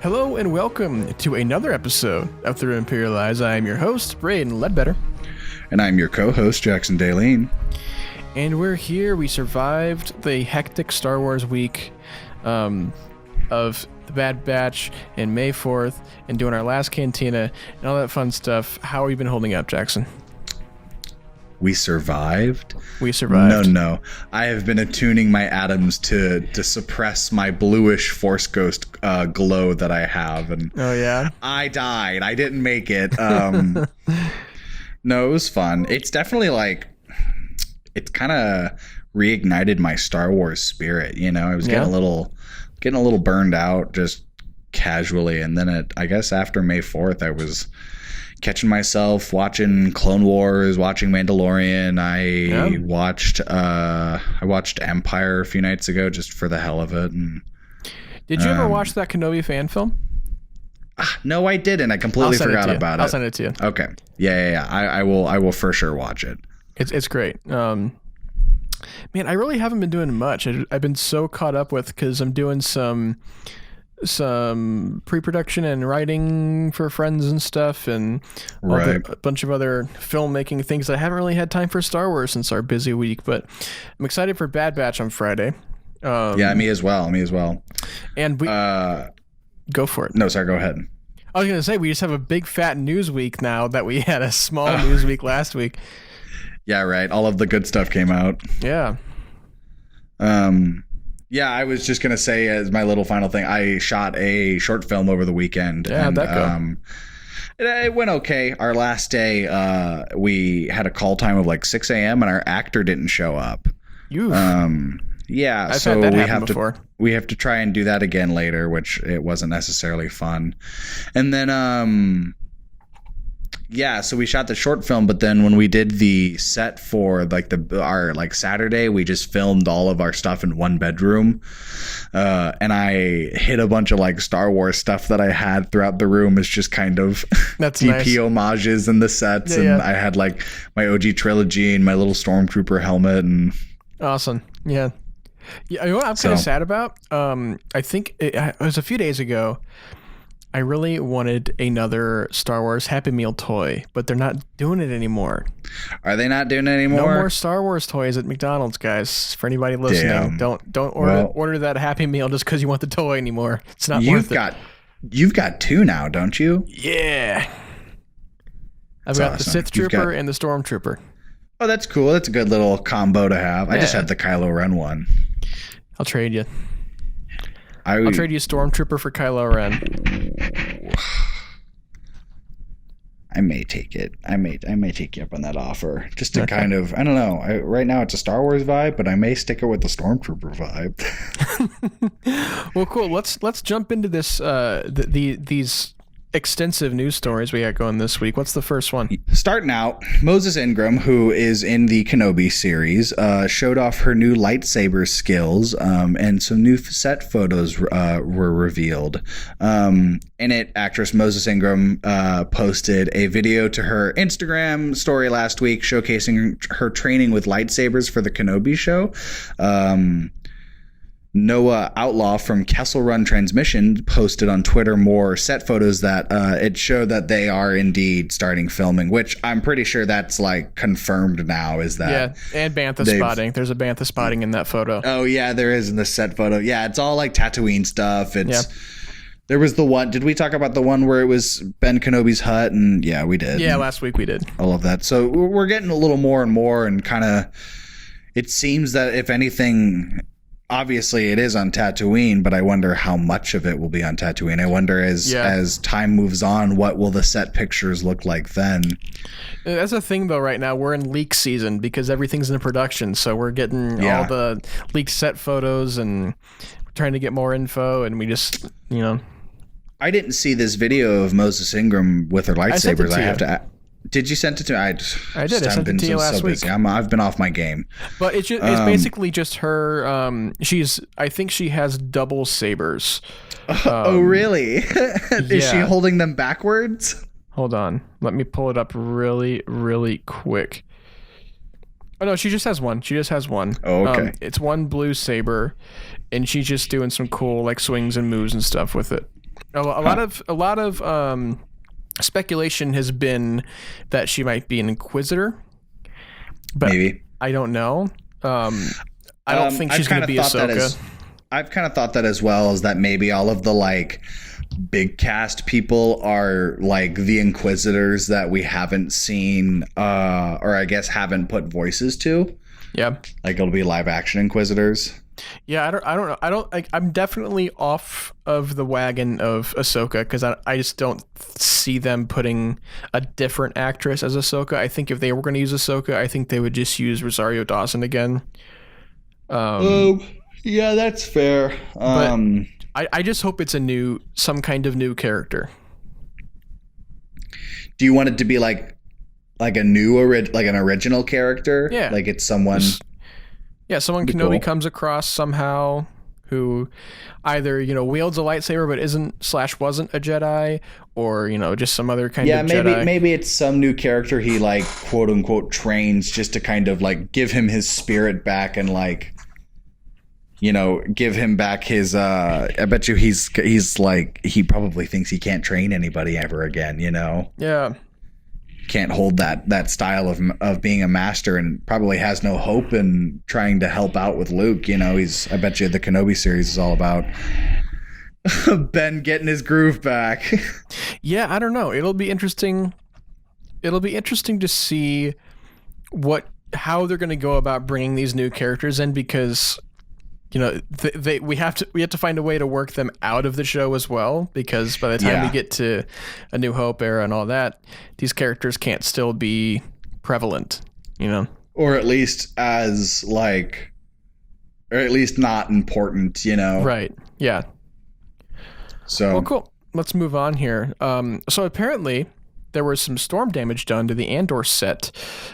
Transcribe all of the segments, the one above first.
Hello and welcome to another episode of Through Imperial Eyes. I am your host, Braydon Leadbetter. And I'm your co-host, Jackson Daleen. And we're here. We survived the hectic Star Wars week of the Bad Batch and May 4th and doing our last cantina and all that fun stuff. How have you been holding up, Jackson? We survived? We survived. No. I have been attuning my atoms to suppress my bluish Force Ghost glow that I have. And oh, yeah? I died. I didn't make it. No, it was fun. It's definitely it's kind of reignited my Star Wars spirit. You know, I was getting a little burned out just casually. And then I guess after May 4th, I was catching myself watching Clone Wars, watching Mandalorian. I watched Empire a few nights ago just for the hell of it. And did you ever watch that Kenobi fan film? No, I didn't. I completely forgot about it. I'll send it to you. Okay. Yeah. I will for sure watch it. It's great. Man, I really haven't been doing much. I've been so caught up with because I'm doing some pre-production and writing for friends and stuff, and a bunch of other filmmaking things that I haven't really had time for Star Wars since our busy week. But I'm excited for Bad Batch on Friday. Yeah, me as well. And we go for it. No, sorry, go ahead. I was gonna say we just have a big fat news week now that we had a small news week last week. Yeah, right. All of the good stuff came out. Yeah. Yeah, I was just going to say as my little final thing, I shot a short film over the weekend. Yeah, how'd that go? It went okay. Our last day, we had a call time of 6 a.m. and our actor didn't show up. Yeah, I've so had that happen before. We have to try and do that again later, which it wasn't necessarily fun. And then yeah, so we shot the short film, but then when we did the set for our Saturday, we just filmed all of our stuff in one bedroom. And I hid a bunch of Star Wars stuff that I had throughout the room as just kind of that's DP nice. Homages in the sets. Yeah. I had my OG trilogy and my little Stormtrooper helmet. And awesome. Yeah. Yeah, you know what I'm kind of sad about? I think it was a few days ago. I really wanted another Star Wars Happy Meal toy, but they're not doing it anymore. Are they not doing it anymore? No more Star Wars toys at McDonald's, guys. For anybody listening, don't order that Happy Meal just because you want the toy anymore. It's not worth it. You've got two now, don't you? Yeah. I've got the Sith Trooper and the Stormtrooper. Oh, that's cool. That's a good little combo to have. Yeah. I just have the Kylo Ren one. I'll trade you. I'll trade you Stormtrooper for Kylo Ren. I may take it. I may take you up on that offer. Just to kind of, I don't know. Right now it's a Star Wars vibe, but I may stick it with the Stormtrooper vibe. Well, cool. Let's jump into this. These extensive news stories we got going this week. What's the first one? Starting out, Moses Ingram, who is in the Kenobi series, showed off her new lightsaber skills, and some new set photos were revealed. In it, actress Moses Ingram posted a video to her Instagram story last week showcasing her training with lightsabers for the Kenobi show. Noah Outlaw from Kessel Run Transmission posted on Twitter more set photos that it showed that they are indeed starting filming, which I'm pretty sure that's confirmed now. Is that? Yeah, and bantha spotting. There's a bantha spotting in that photo. Oh yeah, there is in the set photo. Yeah, it's all Tatooine stuff. There was the one. Did we talk about the one where it was Ben Kenobi's hut? And yeah, we did. Yeah, last week we did. All of that. So we're getting a little more and more, and kind of. It seems that if anything. Obviously, it is on Tatooine, but I wonder how much of it will be on Tatooine. I wonder as time moves on, what will the set pictures look like then? That's the thing, though. Right now, we're in leak season because everything's in production, so we're getting all the leaked set photos and trying to get more info, and we just, I didn't see this video of Moses Ingram with her lightsabers. I have to. Did you send it to me? I did. I sent it to you last week. I've been off my game. But it's basically just her. I think she has double sabers. Oh, really? Is she holding them backwards? Hold on. Let me pull it up really, really quick. Oh, no, she just has one. Oh, okay. It's one blue saber, and she's just doing some cool swings and moves and stuff with it. A lot of speculation has been that she might be an Inquisitor, but maybe. I don't know. I don't think she's going to be Ahsoka. I've kind of thought that as well, is that maybe all of the like big cast people are like the Inquisitors that we haven't seen, or I guess haven't put voices to. Yeah, like it'll be live action Inquisitors. Yeah, I don't know. I'm definitely off of the wagon of Ahsoka because I just don't see them putting a different actress as Ahsoka. I think if they were going to use Ahsoka, I think they would just use Rosario Dawson again. Yeah, that's fair. But I just hope it's some kind of new character. Do you want it to be like a new like an original character? Yeah, like it's someone. Someone Kenobi comes across somehow who either, wields a lightsaber but wasn't a Jedi, or, just some other kind of Jedi. Yeah, maybe it's some new character he like quote unquote trains just to kind of like give him his spirit back and like, give him back his I bet you he's like, he probably thinks he can't train anybody ever again, Yeah. Can't hold that style of being a master, and probably has no hope in trying to help out with Luke. I bet you the Kenobi series is all about Ben getting his groove back. Yeah, I don't know. It'll be interesting to see how they're going to go about bringing these new characters in, because we have to find a way to work them out of the show as well, because by the time we get to A New Hope era and all that, these characters can't still be prevalent, or at least not important, Right. Yeah. So well, cool. Let's move on here. So apparently there was some storm damage done to the Andor set.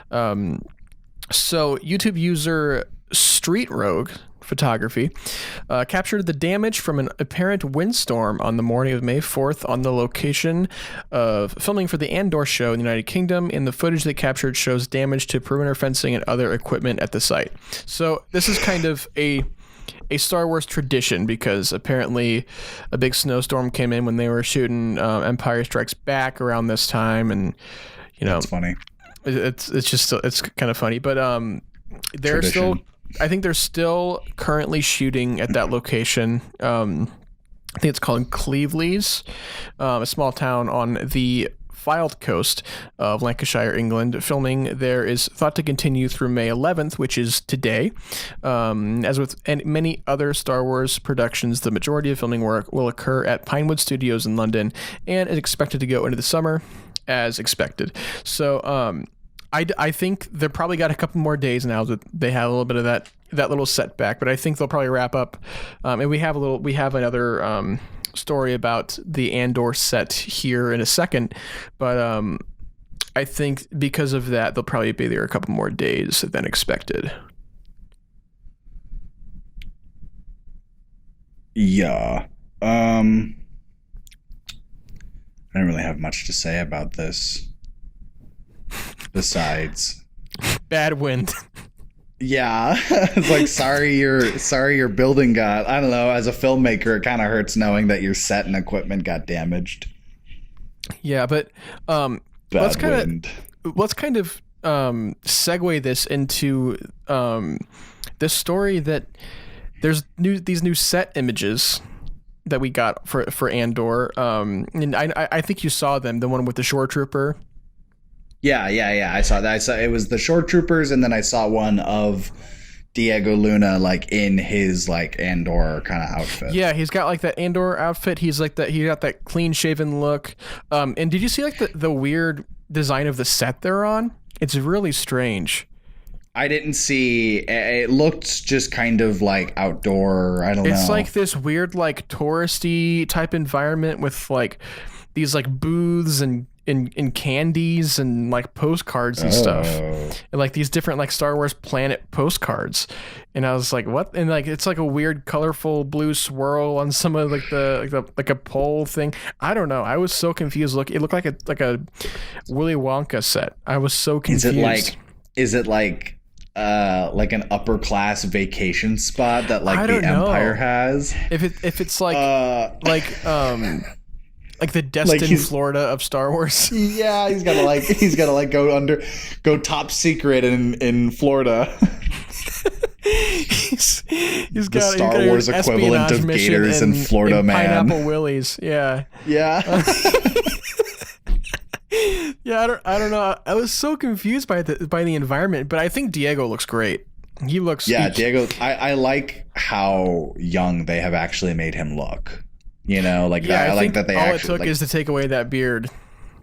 So YouTube user Street Rogue Photography captured the damage from an apparent windstorm on the morning of May 4th on the location of filming for the Andor show in the United Kingdom, and the footage they captured shows damage to perimeter fencing and other equipment at the site. So this is kind of a Star Wars tradition, because apparently a big snowstorm came in when they were shooting Empire Strikes Back around this time, and that's funny. It's kind of funny, but they're Tradition. still. I think they're still currently shooting at that location. I think it's called Cleveleys, a small town on the Fylde coast of Lancashire, England. Filming there is thought to continue through May 11th, which is today. As with many other Star Wars productions, the majority of filming work will occur at Pinewood Studios in London, and is expected to go into the summer as expected. So, I think they've probably got a couple more days now that they had a little bit of that little setback, but I think they'll probably wrap up. And we have another story about the Andor set here in a second, but I think because of that, they'll probably be there a couple more days than expected. Yeah. I don't really have much to say about this. Besides bad wind. Yeah. It's like, sorry your building got, I don't know, as a filmmaker it kind of hurts knowing that your set and equipment got damaged. Yeah, but let's kind of segue this into this story that there's these new set images that we got for Andor, and I think you saw them, the one with the shore trooper. Yeah. I saw that. It was the shore troopers, and then I saw one of Diego Luna like in his like Andor kind of outfit. Yeah, he's got like that Andor outfit. He's like that. He got that clean shaven look. And did you see like the weird design of the set they're on? It's really strange. I didn't see. It looked just kind of like outdoor. I don't know. It's like this weird like touristy type environment with like these like booths and candies and like postcards and stuff, and like these different like Star Wars planet postcards. And I was like, what? And like it's like a weird colorful blue swirl on some of like like a pole thing. I don't know. I was so confused. Look, it looked like a Willy Wonka set. I was so confused. Is it like an upper class vacation spot that like the know. Empire has? If it's like Like the destined Florida of Star Wars. Yeah, he's gotta go top secret in Florida. he's got the Star Wars equivalent of Gators and Florida Man. Pineapple Willies. Yeah. Yeah. Yeah, I don't know. I was so confused by the environment, but I think Diego looks great. He looks Diego. I like how young they have actually made him look. You know, like I like that they all actually. All it took is to take away that beard.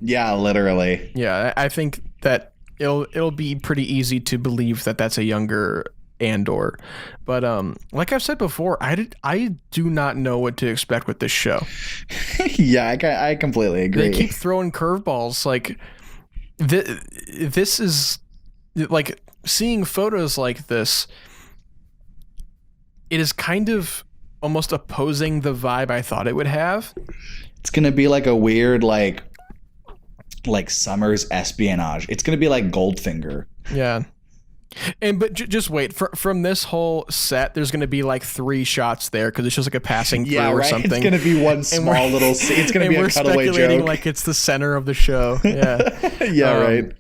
Yeah, literally. Yeah, I think that it'll be pretty easy to believe that that's a younger Andor, but like I've said before, I do not know what to expect with this show. Yeah, I completely agree. They keep throwing curveballs. Like this is like seeing photos like this. It is kind of almost opposing the vibe I thought it would have. It's gonna be like a weird like Summers espionage. It's gonna be like Goldfinger. Yeah. But just wait from this whole set. There's going to be like 3 shots there because it's just like a passing through or something. It's going to be one small little. It's going to be a cutaway joke. We're speculating like it's the center of the show. Yeah, yeah, right.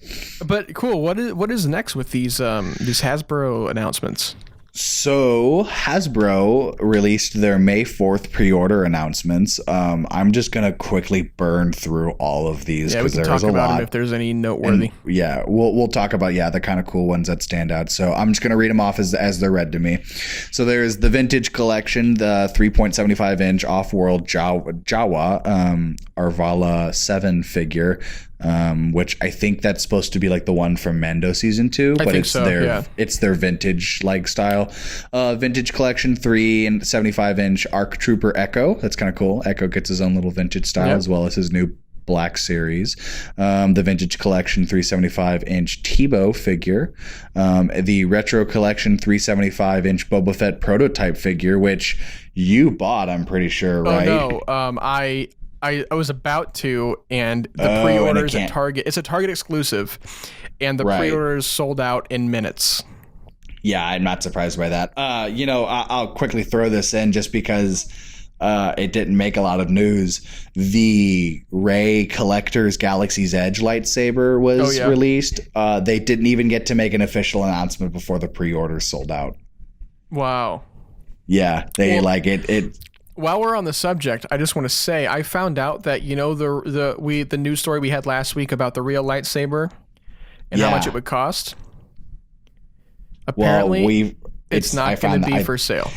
But cool. What is next with these Hasbro announcements? So Hasbro released their May 4th pre-order announcements. I'm just gonna quickly burn through all of these because there's a lot. We can talk about them if there's any noteworthy. And yeah, we'll talk about the kind of cool ones that stand out. So I'm just gonna read them off as they're read to me. So there's the Vintage Collection, the 3.75 inch off-world Jawa Arvala 7 figure. Which I think that's supposed to be like the one from Mando season 2, but it's their vintage like style. Vintage Collection 3.75 inch Arc Trooper Echo. That's kind of cool. Echo gets his own little vintage style as well as his new Black Series. The Vintage Collection 3.75 inch Tebow figure. The Retro Collection 3.75 inch Boba Fett prototype figure, which you bought, I'm pretty sure, right? Oh no, I was about to, and the pre-orders at Target. It's a Target exclusive, and the pre-orders sold out in minutes. Yeah, I'm not surprised by that. I'll quickly throw this in just because it didn't make a lot of news. The Rey Collector's Galaxy's Edge lightsaber was released. They didn't even get to make an official announcement before the pre-orders sold out. Wow. Yeah, it. While we're on the subject, I just want to say I found out that the news story we had last week about the real lightsaber and how much it would cost. Apparently, it's not going to be for sale.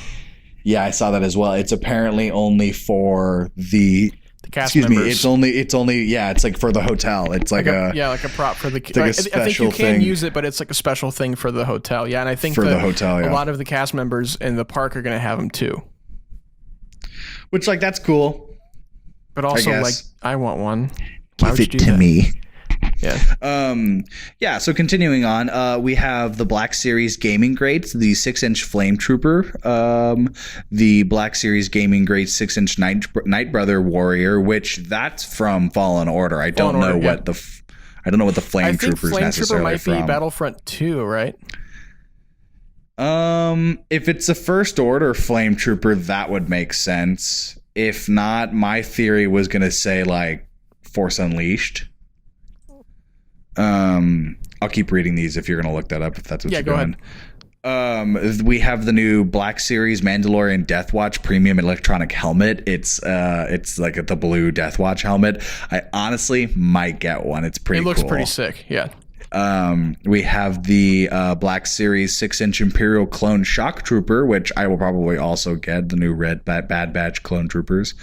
Yeah, I saw that as well. It's apparently only for the cast members. It's like for the hotel. It's like like a prop for the. I think you can use it, but it's like a special thing for the hotel. Yeah, and I think the hotel. Yeah. A lot of the cast members in the park are going to have them too. Which, like, that's cool. But also, I want one. Give it to me. Yeah. So continuing on, we have the Black Series Gaming Greats, the 6-inch Flame Trooper, the Black Series Gaming Greats 6-inch Night Brother Warrior, which that's from Fallen Order. I don't know what the Flame Trooper is necessarily from. I think Flame Trooper might be Battlefront 2, right? If it's a First Order Flame Trooper, that would make sense. If not, my theory was going to say like Force Unleashed. I'll keep reading these if you're going to look that up, if that's what you're doing. Ahead. We have the new Black Series Mandalorian Death Watch Premium Electronic Helmet. It's like the blue Death Watch helmet. I honestly might get one. It's pretty cool. It looks pretty sick. Yeah. We have the Black Series 6-inch Imperial Clone Shock Trooper, which I will probably also get, the new red Bad Batch Clone Troopers,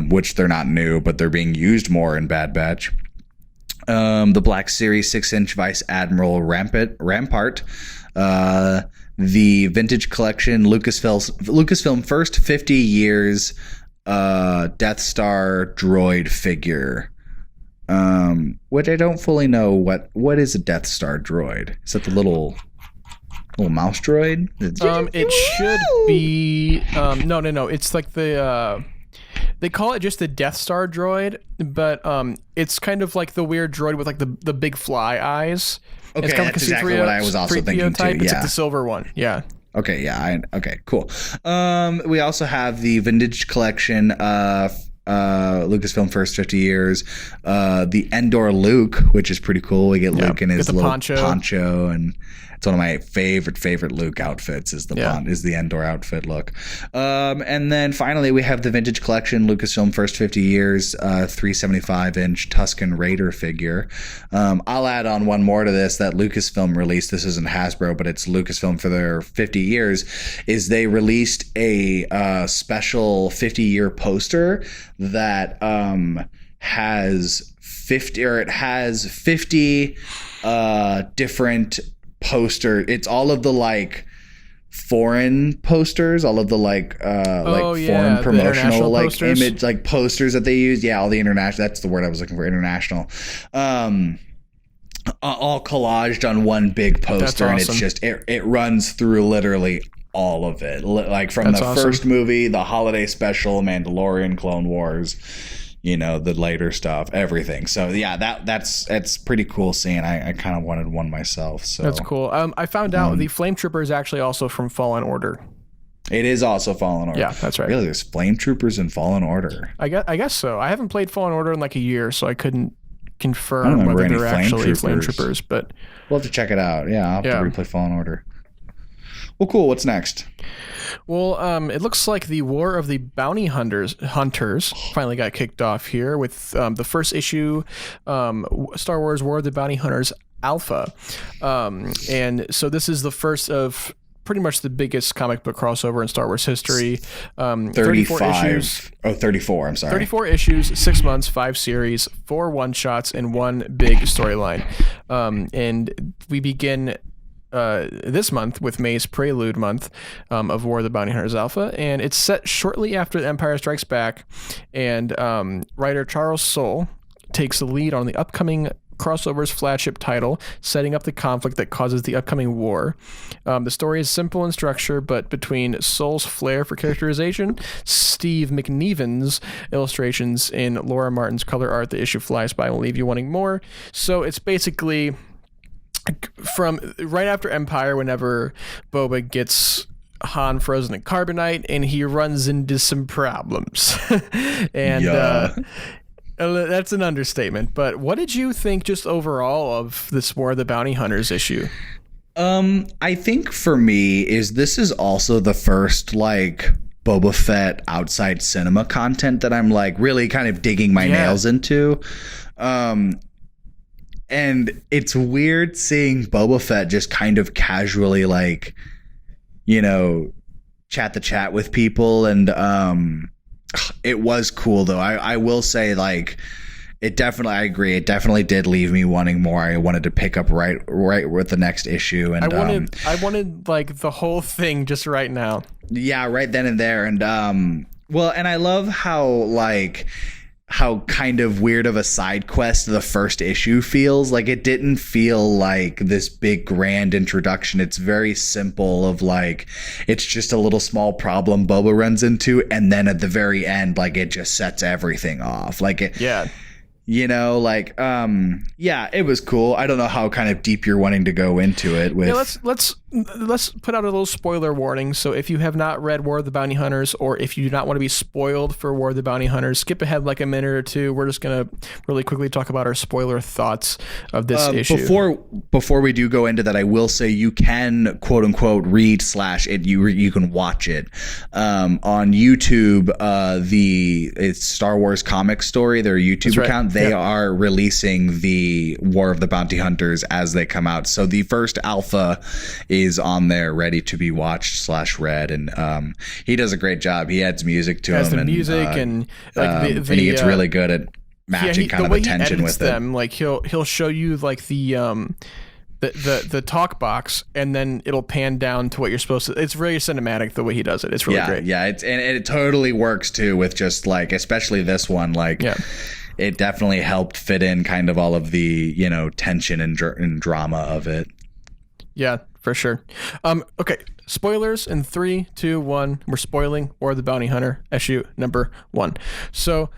which they're not new, but they're being used more in Bad Batch. The Black Series 6-inch Vice Admiral Rampart, the Vintage Collection Lucasfilm First 50 Years Death Star droid figure. Which I don't fully know what is a Death Star droid. Is that the little mouse droid? It should be no. It's like the they call it just the Death Star droid, but it's kind of like the weird droid with like the big fly eyes. Okay, it's kind that's exactly what I was also thinking too. It's like the silver one. Yeah. Okay, yeah. Okay, cool. We also have the Vintage Collection Lucasfilm first 50 years. The Andor Luke, which is pretty cool. We get Luke in his little poncho, and it's one of my favorite Luke outfits is the Andor outfit look. And then finally we have the vintage collection Lucasfilm first 50 years 375-inch Tusken Raider figure. I'll add on one more to this that Lucasfilm released. This isn't Hasbro, but it's Lucasfilm for their 50 years. Is they released a special 50-year poster that has 50 different poster. It's all of the like foreign posters, all of the foreign promotional like posters. Image like posters that they use. Yeah, all the international. That's the word I was looking for. International. All collaged on one big poster, and it's just it runs through literally all of it, like from first movie, the holiday special, Mandalorian, Clone Wars, the later stuff, everything. So yeah, that's pretty cool seeing. I kind of wanted one myself. So that's cool. I found out the Flame Trooper is actually also from Fallen Order. It is also Fallen Order. Yeah, that's right. Really, there's Flame Troopers in Fallen Order. I guess so. I haven't played Fallen Order in like a year, so I couldn't confirm whether they're actually Flame Troopers. But we'll have to check it out. Yeah, I'll have to replay Fallen Order. Well, cool. What's next? Well, it looks like the War of the Bounty Hunters finally got kicked off here with the first issue, Star Wars War of the Bounty Hunters Alpha. And so this is the first of pretty much the biggest comic book crossover in Star Wars history. 34 issues. Oh, 34. I'm sorry. 34 issues, 6 months, 5 series, 4 one-shots, and 1 big storyline. And we begin this month with May's Prelude month of War of the Bounty Hunters Alpha, and it's set shortly after The Empire Strikes Back, and writer Charles Soule takes the lead on the upcoming crossover's flagship title, setting up the conflict that causes the upcoming war. The story is simple in structure, but between Soule's flair for characterization, Steve McNeven's illustrations, and Laura Martin's color art, the issue flies by and will leave you wanting more. So it's basically from right after Empire, whenever Boba gets Han frozen in carbonite and he runs into some problems. And that's an understatement. But what did you think just overall of this War of the Bounty Hunters issue? I think for me this is also the first like Boba Fett outside cinema content that I'm like really kind of digging my nails into. And it's weird seeing Boba Fett just kind of casually like, chat the chat with people. And it was cool though. I will say like I agree. It definitely did leave me wanting more. I wanted to pick up right with the next issue. And I wanted like the whole thing just right now. Yeah, right then and there. And and I love how kind of weird of a side quest the first issue feels. Like it didn't feel like this big grand introduction. It's very simple of like, it's just a little small problem Boba runs into, and then at the very end, like it just sets everything off. Like it, it was cool. I don't know how kind of deep you're wanting to go into it with. Yeah, let's put out a little spoiler warning. So if you have not read War of the Bounty Hunters, or if you do not want to be spoiled for War of the Bounty Hunters, skip ahead like a minute or two. We're just gonna really quickly talk about our spoiler thoughts of this issue. Before we do go into that, I will say you can quote unquote read / it. You can watch it on YouTube. It's Star Wars Comic Story, their YouTube account. They are releasing the War of the Bounty Hunters as they come out. So the first alpha is on there ready to be watched / read. And he does a great job. He adds music to him. And he gets really good at matching kind of attention with them. Like he'll show you like the talk box, and then it'll pan down to what you're supposed to. It's really cinematic the way he does it. It's really great. Yeah, it totally works too with just like, especially this one. Like it definitely helped fit in kind of all of the tension and drama of it. Yeah, for sure. Okay, spoilers in 3, 2, 1. We're spoiling War of the Bounty Hunter issue number 1. So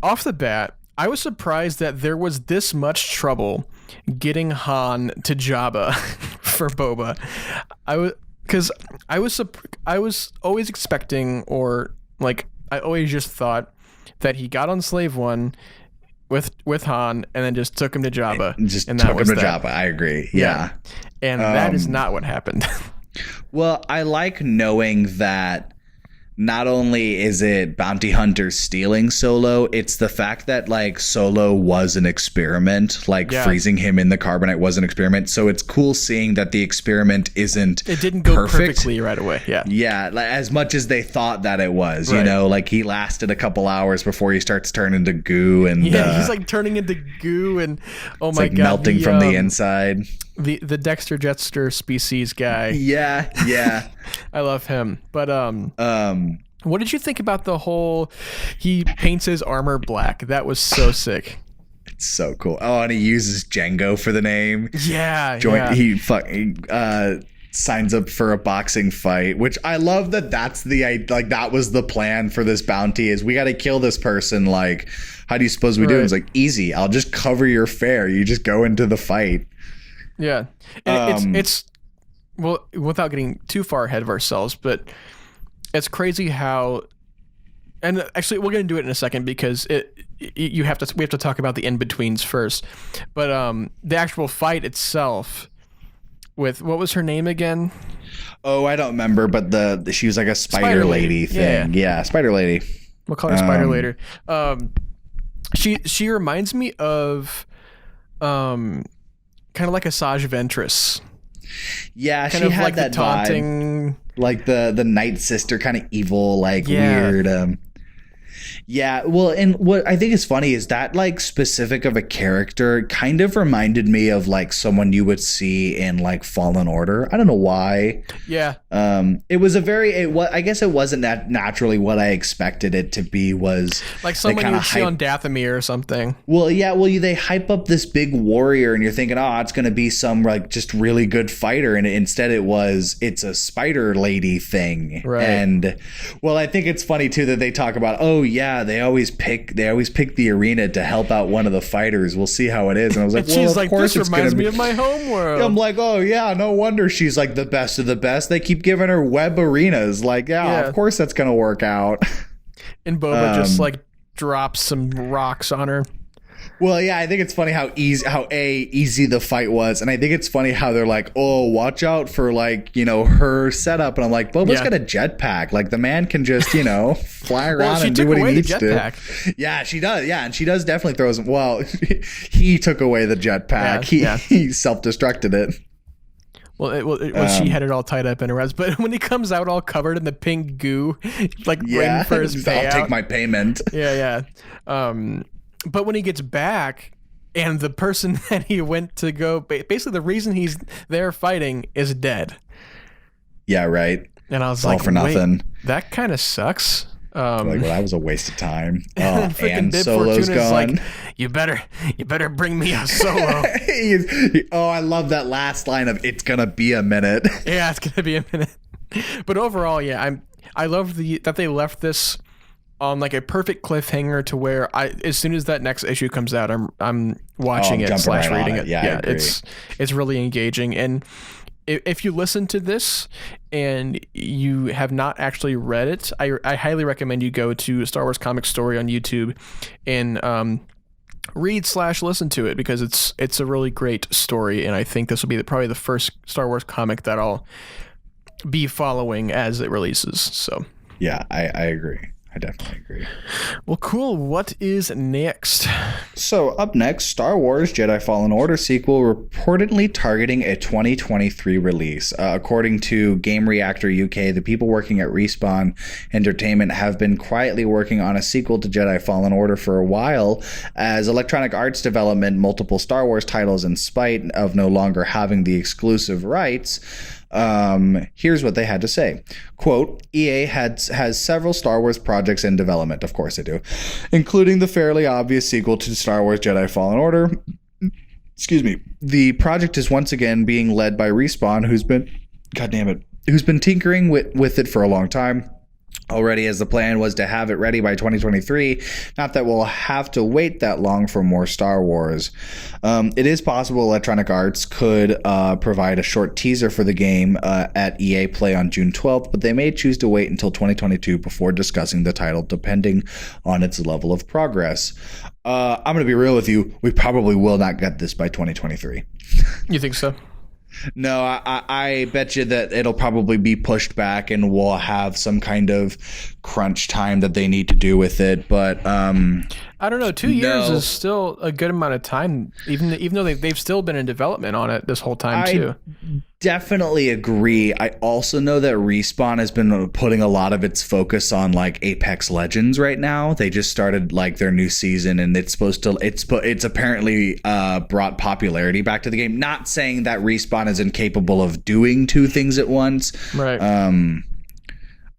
off the bat, I was surprised that there was this much trouble getting Han to Jabba for Boba. I was always expecting, or like I always just thought that he got on Slave One with Han and then just took him to Jabba. And took him to Jabba. I agree. Yeah. And that is not what happened. Well, I like knowing that not only is it bounty hunters stealing Solo, it's the fact that like Solo was an experiment, like freezing him in the carbonite was an experiment. So it's cool seeing that the experiment isn't It didn't go perfectly right away. Yeah. Yeah. Like, as much as they thought that it was, you know, like he lasted a couple hours before he starts turning into goo and he's like turning into goo and oh my like God. Melting from the inside. The Dexter Jetster species guy. Yeah. I love him. But what did you think about the whole he paints his armor black? That was so sick. It's so cool. Oh, and he uses Django for the name. Yeah. He fucking signs up for a boxing fight, which I love that's that was the plan for this bounty is we got to kill this person. Like, how do you suppose we do it? It's like, easy. I'll just cover your fare. You just go into the fight. Yeah. And it's well, without getting too far ahead of ourselves, but it's crazy how, and actually we're going to do it in a second because we have to talk about the in-betweens first, but the actual fight itself with, what was her name again? Oh, I don't remember, but she was like a spider lady thing. Yeah, spider lady. We'll call her spider later. She reminds me of kind of like Asajj Ventress. Yeah, kind she of had like that the taunting vibe. Like the Night Sister, kind of evil, like weird. Yeah, well, and what I think is funny is that like specific of a character kind of reminded me of like someone you would see in like Fallen Order. I don't know why. Yeah. It was I guess it wasn't that naturally what I expected it to be. Was like someone you would see on Dathomir or something. Well, yeah. Well, they hype up this big warrior, and you're thinking, oh, it's going to be some like just really good fighter, and instead it's a spider lady thing. Right. And well, I think it's funny too that they talk about, oh yeah, they always pick the arena to help out one of the fighters. We'll see how it is. And I was like, well, she's like, this reminds me of my homeworld. I'm like, oh yeah, no wonder she's like the best of the best. They keep giving her web arenas. Like, yeah. Of course that's gonna work out. And Boba just like drops some rocks on her. Well, yeah, I think it's funny how easy the fight was, and I think it's funny how they're like, "Oh, watch out for like her setup," and I'm like, "Boba's got a jetpack. Like the man can just fly around and do what he needs to." Yeah, she does. Yeah, and she does definitely throw some. Well, he took away the jetpack. He self-destructed it. She had it all tied up in her ass, but when he comes out all covered in the pink goo, like waiting for his payout, I'll take my payment. Yeah. But when he gets back, and the person that he went to go, basically the reason he's there fighting is dead. Yeah, right. And I was all for nothing. That kind of sucks. Like, well, that was a waste of time. And Solo's gone. Like, you better bring me a Solo. I love that last line of "It's gonna be a minute." Yeah, it's gonna be a minute. But overall, yeah, I love that they left this on like a perfect cliffhanger to where as soon as that next issue comes out, I'm watching it / reading it. Yeah, it's really engaging. And if you listen to this and you have not actually read it, I highly recommend you go to Star Wars Comic Story on YouTube and read / listen to it, because it's a really great story, and I think this will be probably the first Star Wars comic that I'll be following as it releases. So yeah, I agree. I definitely agree. Well, cool. What is next? So up next, Star Wars Jedi Fallen Order sequel reportedly targeting a 2023 release. According to Game Reactor UK, the people working at Respawn Entertainment have been quietly working on a sequel to Jedi Fallen Order for a while, as Electronic Arts development multiple Star Wars titles in spite of no longer having the exclusive rights. Here's what they had to say. Quote, EA has several Star Wars projects in development. Of course they do. Including the fairly obvious sequel to Star Wars Jedi Fallen Order. Excuse me. The project is once again being led by Respawn, who's been tinkering with it for a long time. already, as the plan was to have it ready by 2023. Not that we'll have to wait that long for more Star Wars. It is possible Electronic Arts could provide a short teaser for the game at EA Play on June 12th, but they may choose to wait until 2022 before discussing the title, depending on its level of progress. I'm going to be real with you. We probably will not get this by 2023. You think so? No, I bet you that it'll probably be pushed back and we'll have some kind of crunch time that they need to do with it. But I don't know. 2 years is still a good amount of time, even though they've still been in development on it this whole time too. Definitely agree. I also know that Respawn has been putting a lot of its focus on like Apex Legends right now. They just started like their new season, and it's apparently brought popularity back to the game. Not saying that Respawn is incapable of doing two things at once. Right.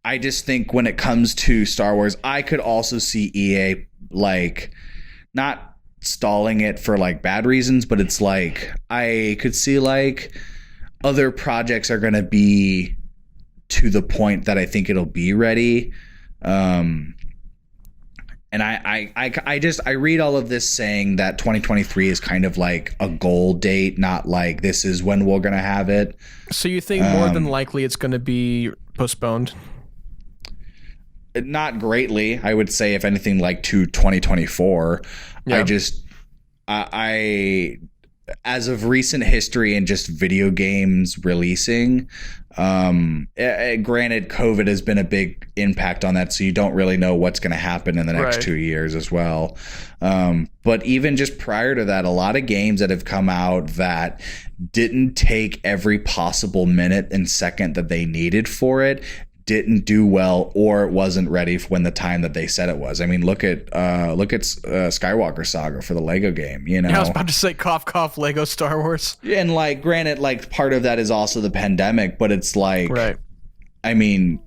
I just think when it comes to Star Wars, I could also see EA like not stalling it for like bad reasons, but it's like I could see like other projects are going to be to the point that I think it'll be ready. And I read all of this saying that 2023 is kind of like a goal date, not like this is when we're going to have it. So you think more than likely it's going to be postponed? Not greatly, I would say, if anything, like to 2024. Yeah. I as of recent history and just video games releasing, granted, COVID has been a big impact on that, so you don't really know what's going to happen in the next 2 years as well. But even just prior to that, a lot of games that have come out that didn't take every possible minute and second that they needed for it didn't do well, or it wasn't ready when the time that they said it was. I mean, look at Skywalker Saga for the Lego game. You know, I was about to say cough cough Lego Star Wars. And like, granted, like part of that is also the pandemic, but it's like, right. I mean,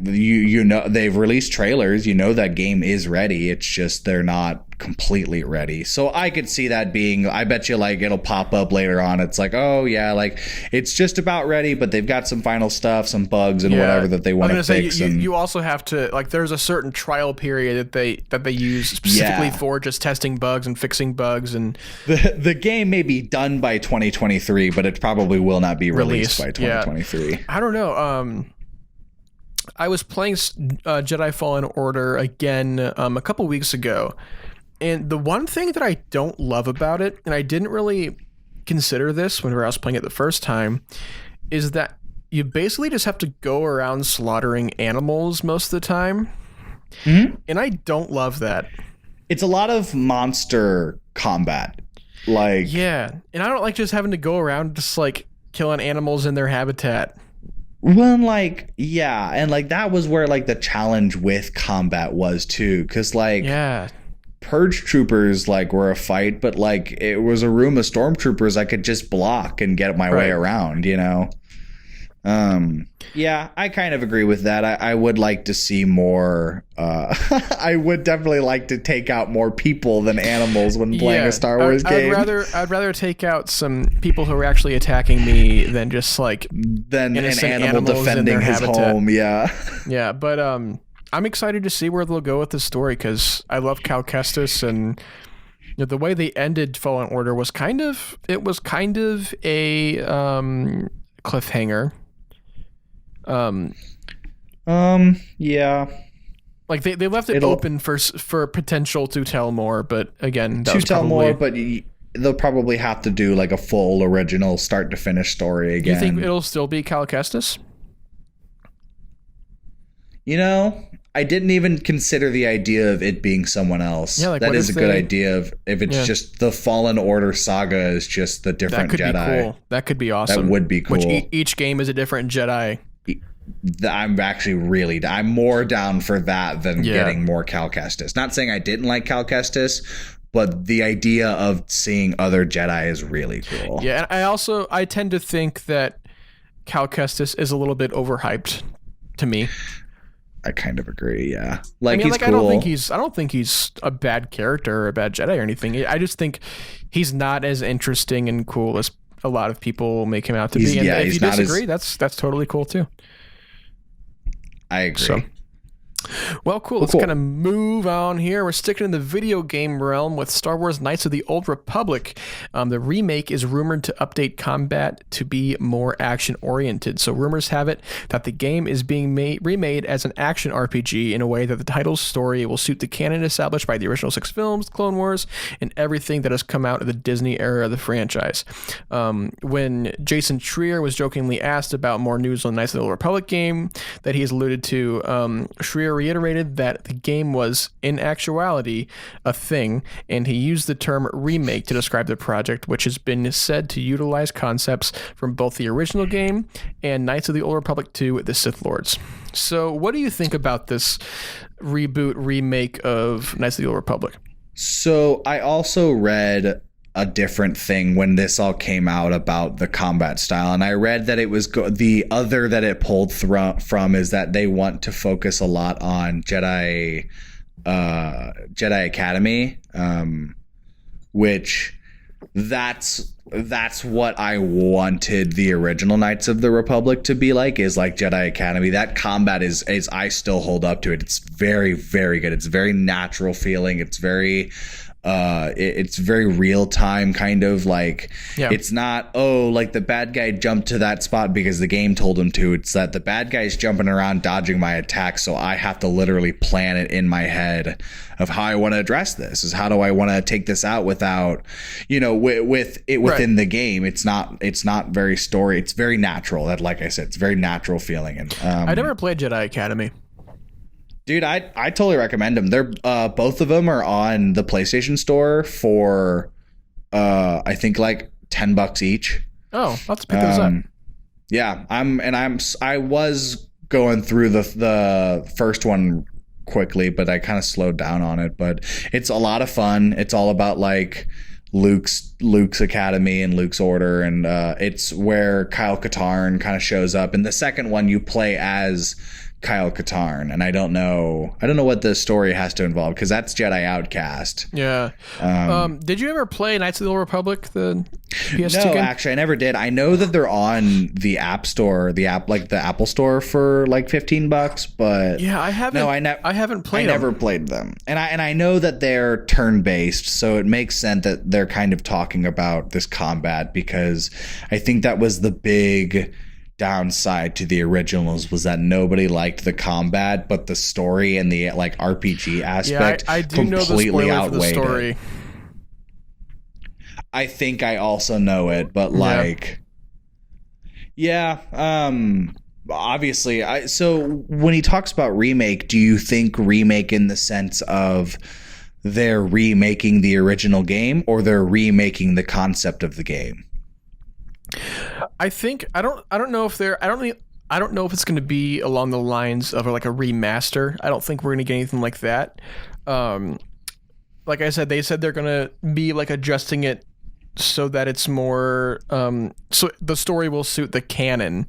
you know they've released trailers. You know that game is ready. It's just they're not completely ready. So I could see that being. I bet you like it'll pop up later on. It's like, oh yeah, like it's just about ready, but they've got some final stuff, some bugs and whatever that they want to fix. You also have to like. There's a certain trial period that they use specifically for just testing bugs and fixing bugs, and the game may be done by 2023, but it probably will not be released by 2023. Yeah. I don't know. I was playing Jedi Fallen Order again a couple weeks ago, and the one thing that I don't love about it, and I didn't really consider this whenever I was playing it the first time, is that you basically just have to go around slaughtering animals most of the time. Mm-hmm. And I don't love that. It's a lot of monster combat. Like, yeah, and I don't like just having to go around just like killing animals in their habitat. Well, like, yeah, and like that was where like the challenge with combat was too, because like, yeah, Purge troopers like were a fight, but like it was a room of stormtroopers I could just block and get my way around, you know. Yeah, I kind of agree with that. I would like to see more. I would definitely like to take out more people than animals when playing a Star Wars game. I'd rather take out some people who are actually attacking me than just like an animal defending his home. Yeah, yeah. But I'm excited to see where they'll go with the story because I love Cal Kestis, and you know, the way they ended Fallen Order was kind of a cliffhanger. Yeah, like they left it open for potential to tell more, but again, but they'll probably have to do like a full original start to finish story again. You think it'll still be Cal Kestis? You know, I didn't even consider the idea of it being someone else. Yeah, like that is a good idea. If it's just the Fallen Order saga is just the different Jedi. That could be cool. That could be awesome. That would be cool. Which each game is a different Jedi. I'm actually I'm more down for that than getting more Cal Kestis. Not saying I didn't like Cal Kestis, but the idea of seeing other Jedi is really cool. Yeah, and I tend to think that Cal Kestis is a little bit overhyped to me. I kind of agree, yeah. Like, I mean, he's cool. I don't think he's a bad character or a bad Jedi or anything. I just think he's not as interesting and cool as a lot of people make him out to be. And if you disagree, that's totally cool too. I agree. Well, cool. Let's kind of move on here. We're sticking in the video game realm with Star Wars Knights of the Old Republic. The remake is rumored to update combat to be more action-oriented. So rumors have it that the game is being remade as an action RPG in a way that the title's story will suit the canon established by the original 6 films, Clone Wars, and everything that has come out of the Disney era of the franchise. When Jason Schreier was jokingly asked about more news on the Knights of the Old Republic game that he's alluded to, Schreier reiterated that the game was, in actuality, a thing, and he used the term remake to describe the project, which has been said to utilize concepts from both the original game and Knights of the Old Republic 2, The Sith Lords. So what do you think about this remake of Knights of the Old Republic? So I also read a different thing when this all came out about the combat style, and I read that it was the other that it pulled from is that they want to focus a lot on Jedi Academy, which that's what I wanted the original Knights of the Republic to be like, is like Jedi Academy. That combat is I still hold up to it. It's very, very good. It's very natural feeling. It's very real time, kind of like, It's not, like the bad guy jumped to that spot because the game told him to. It's that the bad guy's jumping around dodging my attack, so I have to literally plan it in my head of how I want to address this. Is how do I want to take this out without, with it within the game. It's not very story. It's very natural. That, like I said, it's very natural feeling. And I never played Jedi Academy. Dude, I totally recommend them. They're both of them are on the PlayStation Store for I think like $10 each. Oh, I'll have to pick those up. Yeah, I was going through the first one quickly, but I kind of slowed down on it. But it's a lot of fun. It's all about like Luke's Academy and Luke's Order, and it's where Kyle Katarn kind of shows up. In the second one, you play as Kyle Katarn, and I don't know what the story has to involve, because that's Jedi Outcast. Yeah. Did you ever play Knights of the Old Republic, the PS2 game? No, actually, I never did. I know that they're on the App Store, the Apple Store for like $15, but yeah, I haven't. No, I haven't played. I never played them, and I know that they're turn based, so it makes sense that they're kind of talking about this combat, because I think that was the big downside to the originals, was that nobody liked the combat, but the story and the like RPG aspect I do know the completely spoiler for the outweighed story. it. I think I also know it, but like, obviously. So when he talks about remake, do you think remake in the sense of they're remaking the original game, or they're remaking the concept of the game? I think I don't know if it's going to be along the lines of like a remaster. I don't think we're going to get anything like that. Like I said, they said they're going to be like adjusting it so that it's more so the story will suit the canon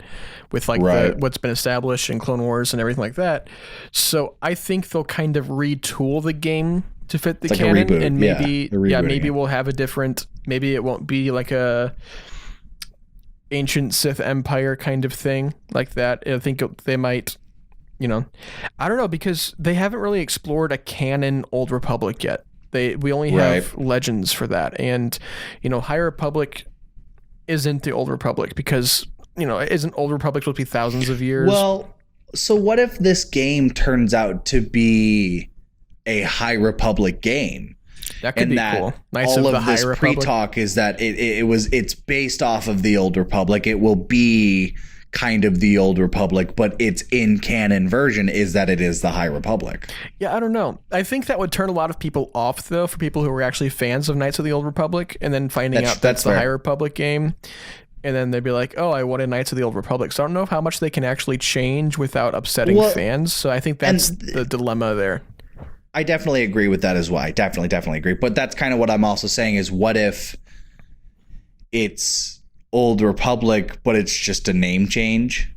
with like what's been established in Clone Wars and everything like that. So I think they'll kind of retool the game to fit the canon, like and maybe we'll have a different. Maybe it won't be like a ancient Sith Empire kind of thing like that. I think they might, I don't know, because they haven't really explored a canon Old Republic yet. We only have Legends for that, and High Republic isn't the Old Republic, because isn't Old Republic supposed to be thousands of years? Well, so what if this game turns out to be a High Republic game? That could be cool. Nice. All of the this High Republic pre-talk is that it's based off of the Old Republic. It will be kind of the Old Republic, but its in canon version is that it is the High Republic. Yeah, I don't know. I think that would turn a lot of people off, though, for people who are actually fans of Knights of the Old Republic, and then finding out that's the High Republic game. And then they'd be like, oh, I wanted Knights of the Old Republic. So I don't know how much they can actually change without upsetting fans. So I think that's the dilemma there. I definitely agree with that as well. I definitely agree. But that's kind of what I'm also saying is, what if it's Old Republic, but it's just a name change?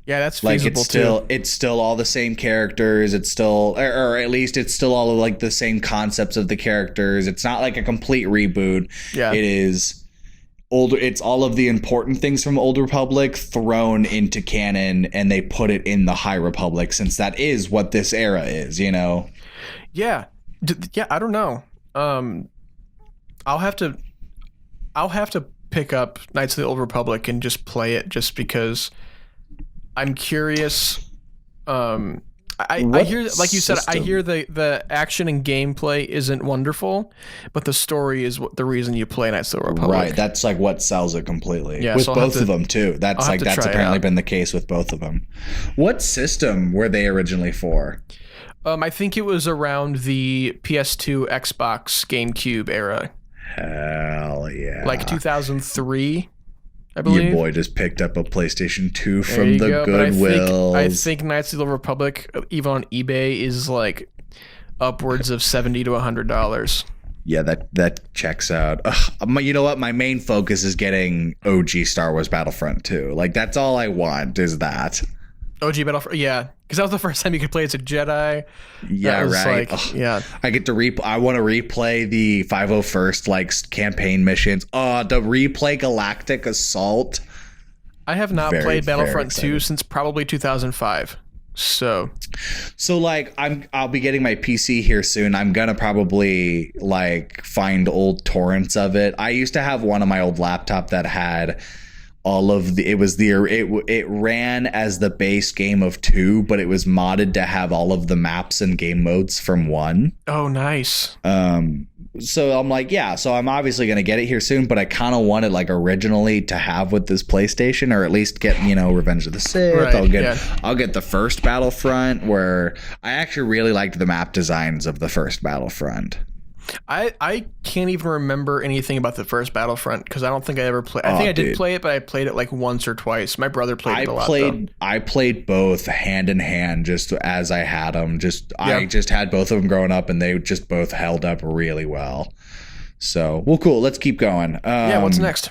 Yeah, that's feasible too. It's still all the same characters. It's still, or at least it's still all of like the same concepts of the characters. It's not like a complete reboot. Yeah. It is. it's all of the important things from Old Republic thrown into canon, and they put it in the High Republic, since that is what this era is, you know? Yeah. Yeah, I don't know. I'll have to pick up Knights of the Old Republic and just play it, just because I'm curious. I hear, like you said, I hear the action and gameplay isn't wonderful, but the story is the reason you play Knights of the Republic. Right, that's like what sells it completely. Yeah, with so both of them too. That's apparently been the case with both of them. What system were they originally for? I think it was around the PS2, Xbox, GameCube era. Hell yeah! Like 2003. I believe. Your boy just picked up a PlayStation 2 from the Goodwill. I think Knights of the Republic, even on eBay, is like upwards of $70 to $100. Yeah, that checks out. You know what? My main focus is getting OG Star Wars Battlefront 2. Like, that's all I want is that. OG Battlefront, yeah. Because that was the first time you could play as a Jedi. Yeah, right. Like, yeah. I get to I want to replay the 501st like campaign missions. To replay Galactic Assault. I have not played Battlefront 2 since probably 2005. So like I'll be getting my PC here soon. I'm gonna probably like find old torrents of it. I used to have one on my old laptop that had all of it ran as the base game of 2, but it was modded to have all of the maps and game modes from 1. Oh, nice. So I'm like, yeah, so I'm obviously going to get it here soon, but I kind of wanted like originally to have with this PlayStation, or at least get, Revenge of the Sith. Right, I'll get the first Battlefront, where I actually really liked the map designs of the first Battlefront. I can't even remember anything about the first Battlefront, because I don't think I ever played. I think I did play it, but I played it like once or twice. My brother played it a lot. I played both hand in hand, just as I had them. I just had both of them growing up, and they just both held up really well. So, well, cool. Let's keep going. What's next?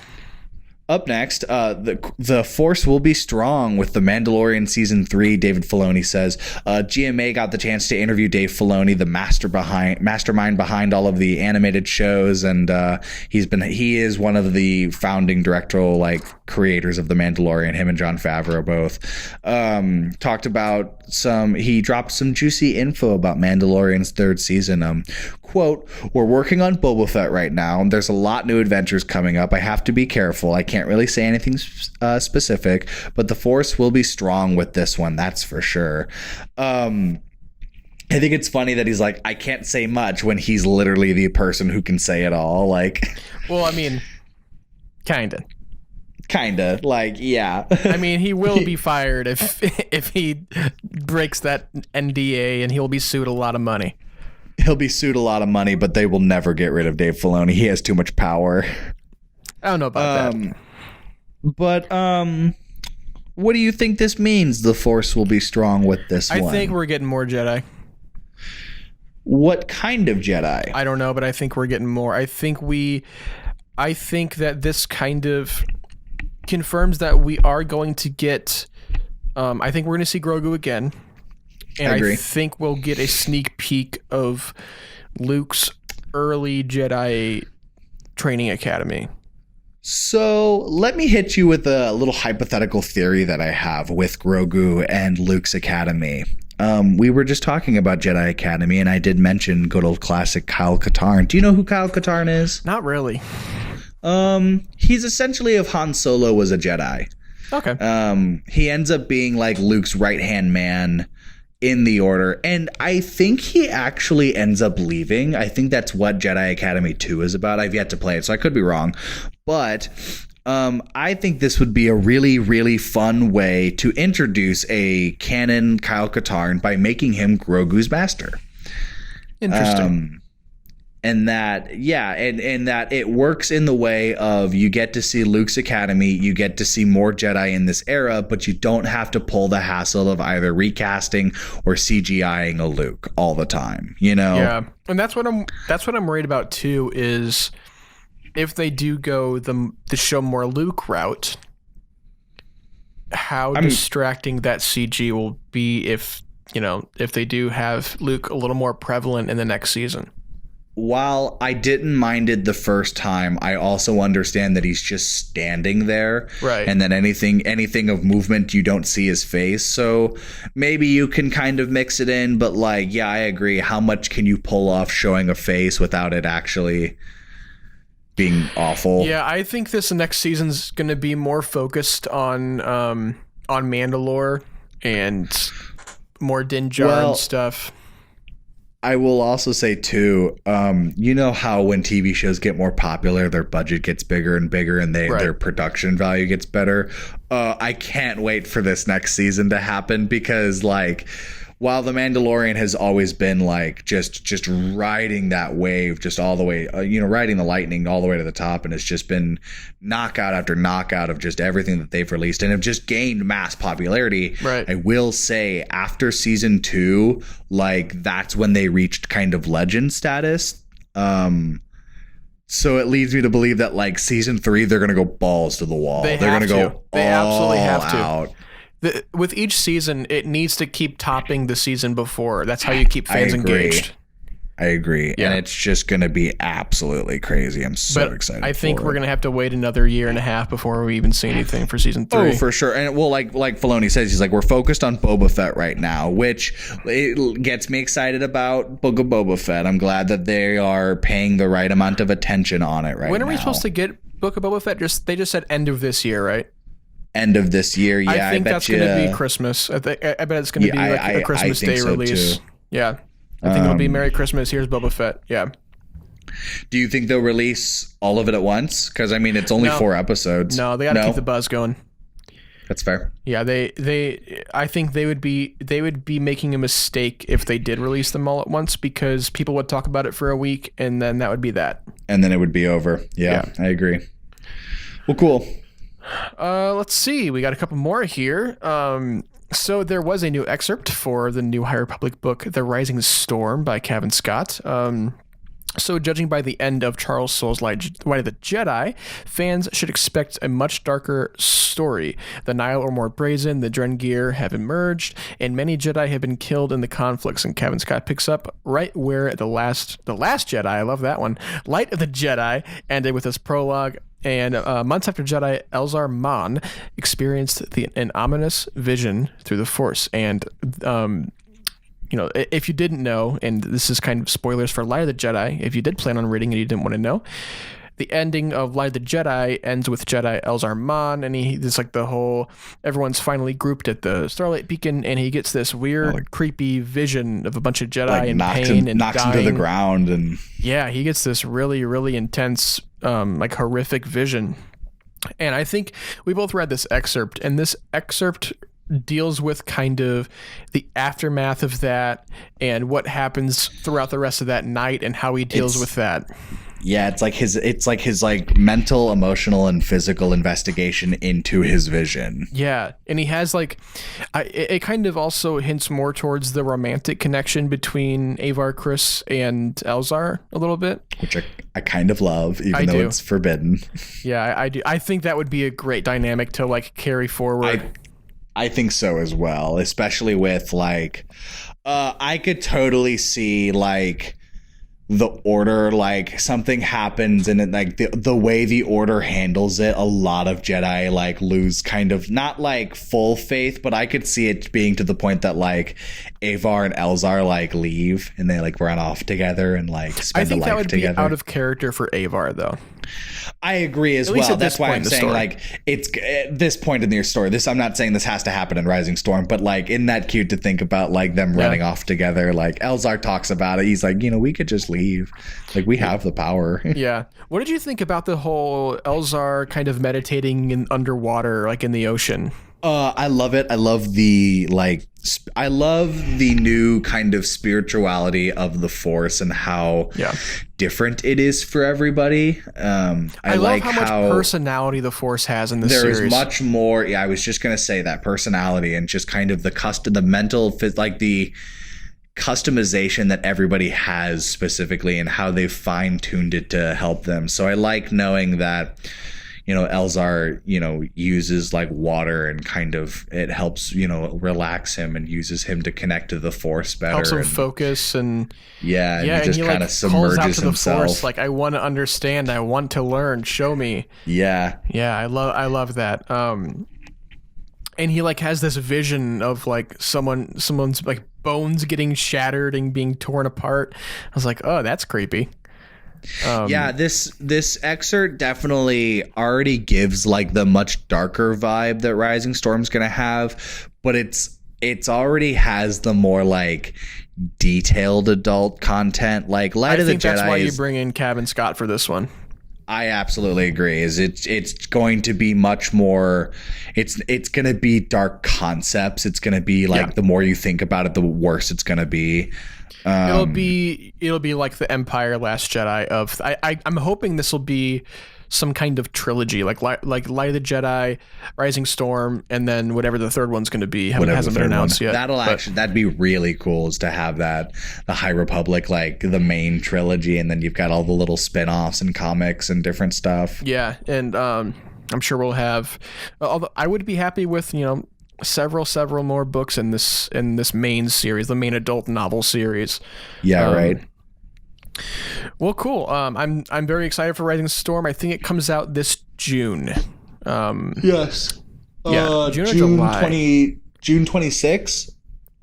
Up next, the Force will be strong with The Mandalorian Season 3, David Filoni says. GMA got the chance to interview Dave Filoni, the mastermind behind all of the animated shows, and he is one of the founding directorial creators of The Mandalorian. Him and Jon Favreau both talked about he dropped some juicy info about Mandalorian's third season. Quote, "We're working on Boba Fett right now. There's a lot new adventures coming up. I have to be careful. I can't really say anything specific, but the Force will be strong with this one. That's for sure." I think it's funny that he's like, I can't say much, when he's literally the person who can say it all. Well, I mean, kinda, yeah. I mean, he will be fired if he breaks that NDA, and he'll be sued a lot of money. He'll be sued a lot of money, but they will never get rid of Dave Filoni. He has too much power. I don't know about that. But what do you think this means? The Force will be strong with this one. I think we're getting more Jedi. What kind of Jedi? I don't know, but I think we're getting more. I think that this kind of confirms that we are going to get. I think we're going to see Grogu again. And I think we'll get a sneak peek of Luke's early Jedi training academy. So let me hit you with a little hypothetical theory that I have with Grogu and Luke's academy. We were just talking about Jedi Academy, and I did mention good old classic Kyle Katarn. Do you know who Kyle Katarn is? Not really. He's essentially if Han Solo was a Jedi. Okay. He ends up being like Luke's right-hand man in the Order, and I think he actually ends up leaving. I think that's what Jedi Academy 2 is about. I've yet to play it, so I could be wrong. But I think this would be a really, really fun way to introduce a canon Kyle Katarn by making him Grogu's master. Interesting. And that, and that it works in the way of you get to see Luke's academy, you get to see more Jedi in this era, but you don't have to pull the hassle of either recasting or CGIing a Luke all the time, Yeah, and that's what I'm worried about too. Is if they do go the show more Luke route, how distracting that CG will be if they do have Luke a little more prevalent in the next season. while I didn't mind it the first time, I also understand that he's just standing there. Right. And then anything of movement, you don't see his face. So maybe you can kind of mix it in. But like, yeah, I agree. How much can you pull off showing a face without it actually being awful? Yeah, I think this next season's going to be more focused on Mandalore and more Din Djarin and stuff. I will also say too, you know how when TV shows get more popular, their budget gets bigger and bigger, and their production value gets better. I can't wait for this next season to happen, because like, while The Mandalorian has always been like just riding that wave just all the way, riding the lightning all the way to the top, and it's just been knockout after knockout of just everything that they've released and have just gained mass popularity. Right. I will say after season 2, like that's when they reached kind of legend status. So it leads me to believe that like season 3, they're going to go balls to the wall. They're going to go They absolutely have to. Out. With each season, it needs to keep topping the season before. That's how you keep fans engaged. I agree. Yeah. And it's just going to be absolutely crazy. I'm so excited. I think we're going to have to wait another year and a half before we even see anything for season 3. Oh, for sure. And well, like Filoni says, he's like, we're focused on Boba Fett right now, which it gets me excited about Book of Boba Fett. I'm glad that they are paying the right amount of attention on it right now. When are we supposed to get Book of Boba Fett? They just said end of this year, right? End of this year, yeah. I think that's going to be Christmas. I bet it's going to be like a Christmas Day so release. Too. Yeah. I think it'll be Merry Christmas. Here's Boba Fett. Yeah. Do you think they'll release all of it at once? Because I mean, it's only 4 episodes. No, they got to keep the buzz going. That's fair. Yeah, I think they would be making a mistake if they did release them all at once, because people would talk about it for a week and then that would be that. And then it would be over. Yeah. I agree. Well, cool. Let's see. We got a couple more here. So there was a new excerpt for the new High Republic book, The Rising Storm by Cavan Scott. So judging by the end of Charles Soule's Light of the Jedi, fans should expect a much darker story. The Nihil are more brazen, the Drengir have emerged, and many Jedi have been killed in the conflicts. And Cavan Scott picks up right where the last Jedi, I love that one, Light of the Jedi, ended with this prologue. And months after Jedi Elzar Mann experienced an ominous vision through the Force. And, if you didn't know, and this is kind of spoilers for Light of the Jedi, if you did plan on reading and you didn't want to know, the ending of Light of the Jedi ends with Jedi Elzar Mann, and it's like everyone's finally grouped at the Starlight Beacon, and he gets this weird, creepy vision of a bunch of Jedi in pain and knocks dying. him to the ground, and yeah, he gets this really, really intense, horrific vision. And I think we both read this excerpt, and this excerpt deals with kind of the aftermath of that and what happens throughout the rest of that night and how he deals with that. Yeah, it's like his mental, emotional, and physical investigation into his vision. Yeah, and he has it kind of also hints more towards the romantic connection between Avar Kriss and Elzar a little bit, which I kind of love, even though it's forbidden. Yeah, I do. I think that would be a great dynamic to carry forward. I think so as well, especially with I could totally see the Order, something happens and it, the way the Order handles it, a lot of Jedi lose kind of not full faith, but I could see it being to the point that Avar and Elzar leave and they run off together and spend a life together. I think that would be out of character for Avar though. I agree as well. That's why I'm saying it's at this point in your story. I'm not saying this has to happen in Rising Storm, but isn't that cute to think about them running off together? Elzar talks about it. He's we could just leave. We have the power. Yeah. What did you think about the whole Elzar kind of meditating in underwater, in the ocean? I love it. I love the I love the new kind of spirituality of the Force and how different it is for everybody. I love how much personality the Force has in this series. There is much more. Yeah, I was just gonna say that personality and just kind of the mental, the customization that everybody has specifically and how they've fine-tuned it to help them. So I like knowing that Elzar, uses like water and kind of it helps, relax him and uses him to connect to the Force better. Helps him focus and he just kind of submerges calls out to himself. The Force, like, I want to understand, I want to learn, show me. Yeah. Yeah, I love that. And he like has this vision of like someone's like bones getting shattered and being torn apart. I was like, oh, that's creepy. This excerpt definitely already gives like the much darker vibe that Rising Storm's gonna have, but it's already has the more like detailed adult content. Like Light of the Jedi. I think that's why you bring in Kevin Scott for this one. I absolutely agree. It's going to be much more. It's going to be dark concepts. It's going to be like the more you think about it, the worse it's going to be. It'll be like the Empire Last Jedi of. I'm hoping this will be some kind of trilogy, like Light of the Jedi, Rising Storm, and then whatever the third one's going to be. Hasn't been announced yet. That'd be really cool, is to have that, the High Republic, like the main trilogy, and then you've got all the little spin-offs and comics and different stuff. Yeah, and I'm sure we'll have. Although I would be happy with several more books in this main series, the main adult novel series. Yeah, right. Well, cool. I'm very excited for Rising Storm. I think it comes out this June. Yes. June or July? June 26th,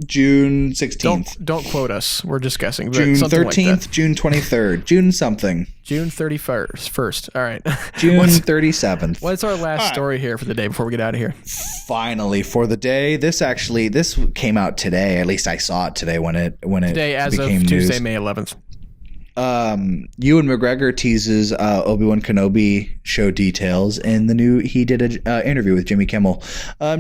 June 16th. Don't quote us. We're just guessing. June 13th, like June 23rd, June something. June 31st. First. All right. June 37th. What's our last story here for the day before we get out of here? Finally, for the day. This came out today. At least I saw it today when it today, as became of Tuesday, news. May 11th. Ewan McGregor teases Obi-Wan Kenobi show details in the new. He did an interview with Jimmy Kimmel.